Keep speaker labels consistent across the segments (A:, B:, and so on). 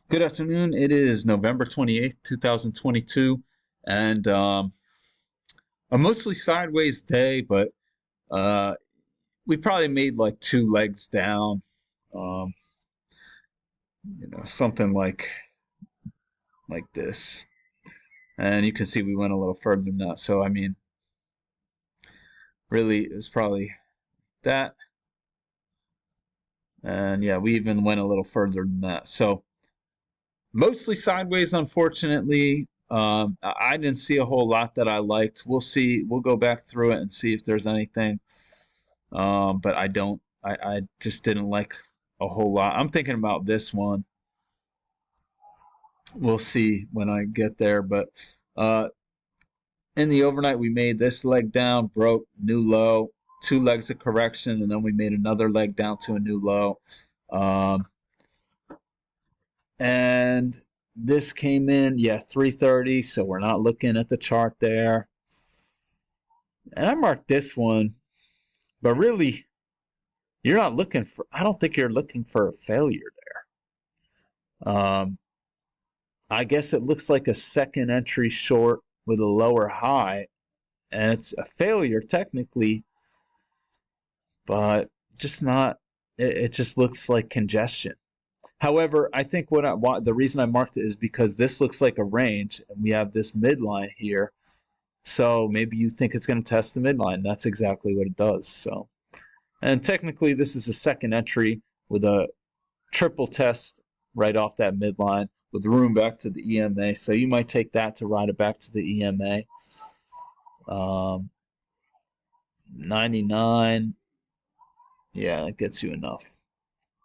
A: Good afternoon. It is November 28th, 2022, and a mostly sideways day, but uh, we probably made like two legs down, um, something like this. And you can see we went a little further than that. So, I mean, really, it's probably that. And yeah, we even went a little further than that. So, mostly sideways, unfortunately. I didn't see a whole lot that I liked. We'll see. We'll go back through it and see if there's anything. But I don't. I just didn't like a whole lot. I'm thinking about this one. We'll see when I get there. But in the overnight, we made this leg down, broke, new low, two legs of correction, and then we made another leg down to a new low. Um, and this came in, yeah, 330, so we're not looking at the chart there. And I marked this one, but really, you're not looking for, I don't think you're looking for a failure there. I guess it looks like a second entry short with a lower high, and it's a failure technically, but just not, it just looks like congestion. However, I think the reason I marked it is because this looks like a range, and we have this midline here. So maybe you think it's going to test the midline. That's exactly what it does. So, and technically, this is a second entry with a triple test right off that midline with room back to the EMA. So you might take that to ride it back to the EMA. 99, yeah, it gets you enough.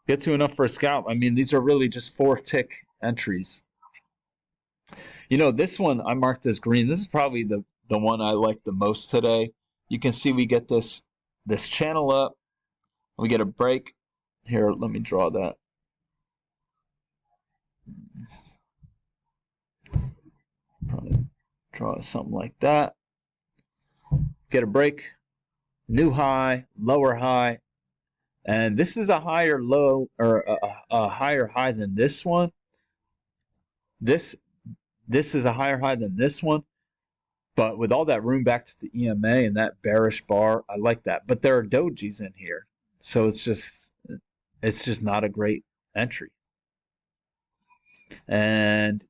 A: Gets you enough for a scalp. I mean, these are really just 4 tick entries. You know, this one I marked as green. This is probably the one I like the most today. You can see we get this channel up. We get a break. Here, let me draw that. Probably draw something like that. Get a break. New high, lower high. And this is a higher low or a higher high than this one. This is a higher high than this one. But with all that room back to the EMA and that bearish bar, I like that. But there are dojis in here. So it's just not a great entry. And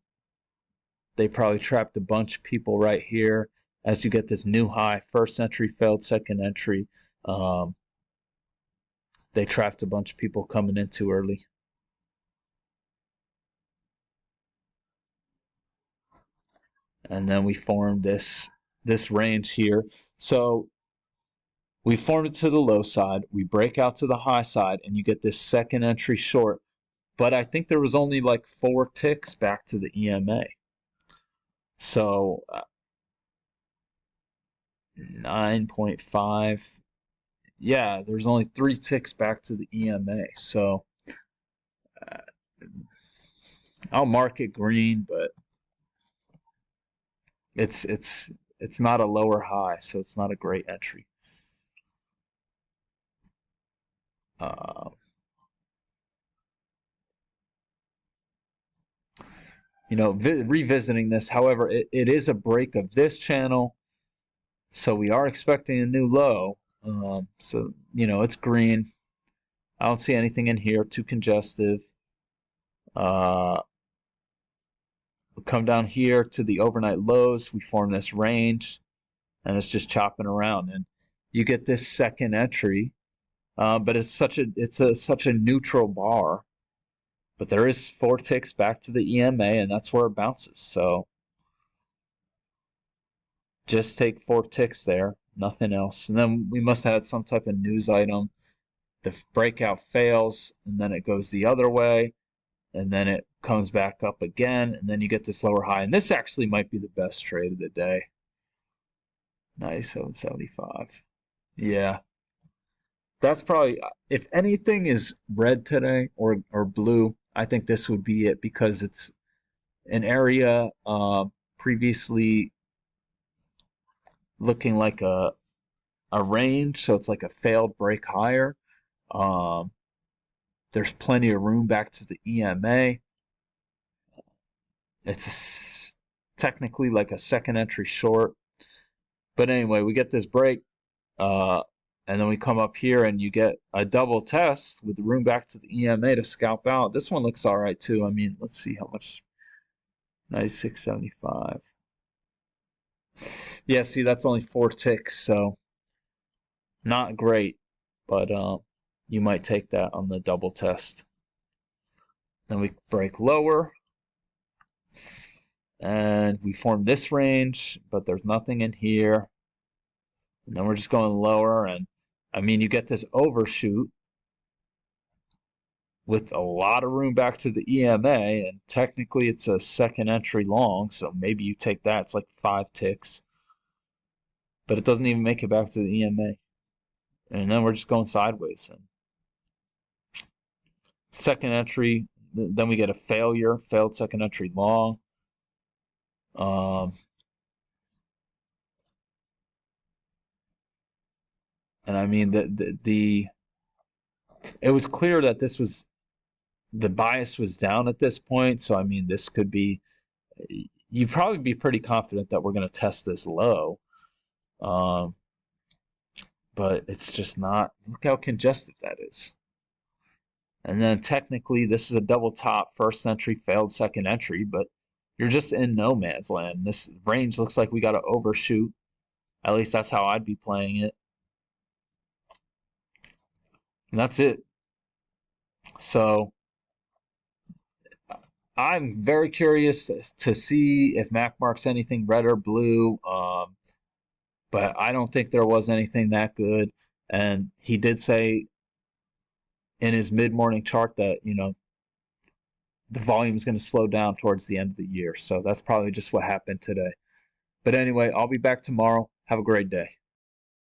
A: they probably trapped a bunch of people right here as you get this new high. First entry failed, second entry. They trapped a bunch of people coming in too early. And then we formed this range here. So we formed it to the low side. We break out to the high side, and you get this second entry short. But I think there was only like 4 ticks back to the EMA. So 9.5. Yeah, there's only 3 ticks back to the EMA. So uh, I'll mark it green, but it's not a lower high, so it's not a great entry. Uh, revisiting this, however, it is a break of this channel, so we are expecting a new low. So, it's green. I don't see anything in here too congestive. We'll come down here to the overnight lows. We form this range, and it's just chopping around, and you get this second entry. But it's such a neutral bar. But there is 4 ticks back to the EMA, and that's where it bounces. So just take 4 ticks there, nothing else. And then we must have had some type of news item. The breakout fails, and then it goes the other way, and then it comes back up again, and then you get this lower high. And this actually might be the best trade of the day. 97.75. Yeah. That's probably, if anything is red today or blue, I think this would be it because it's an area previously looking like a range, so it's like a failed break higher. There's plenty of room back to the EMA. It's technically like a second entry short. But anyway, we get this break, and then we come up here and you get a double test with the room back to the EMA to scalp out. This one looks all right too. I mean, let's see how much. 96.75. Yeah, see, that's only 4 ticks, so not great, but you might take that on the double test. Then we break lower, and we form this range, but there's nothing in here. And then we're just going lower, and I mean, you get this overshoot with a lot of room back to the EMA, and technically it's a second entry long, so maybe you take that. It's like 5 ticks, but it doesn't even make it back to the EMA. And then we're just going sideways. And second entry, then we get a failed second entry long. And I mean, it was clear that this was, the bias was down at this point. So I mean, this could be, you'd probably be pretty confident that we're going to test this low. But it's just not. Look how congested that is. And then technically, this is a double top, first entry, failed second entry, but you're just in no man's land. This range looks like we got to overshoot. At least that's how I'd be playing it. And that's it. So I'm very curious to see if Mac marks anything red or blue. But I don't think there was anything that good. And he did say in his mid-morning chart that, you know, the volume is going to slow down towards the end of the year. So that's probably just what happened today. But anyway, I'll be back tomorrow. Have a great day.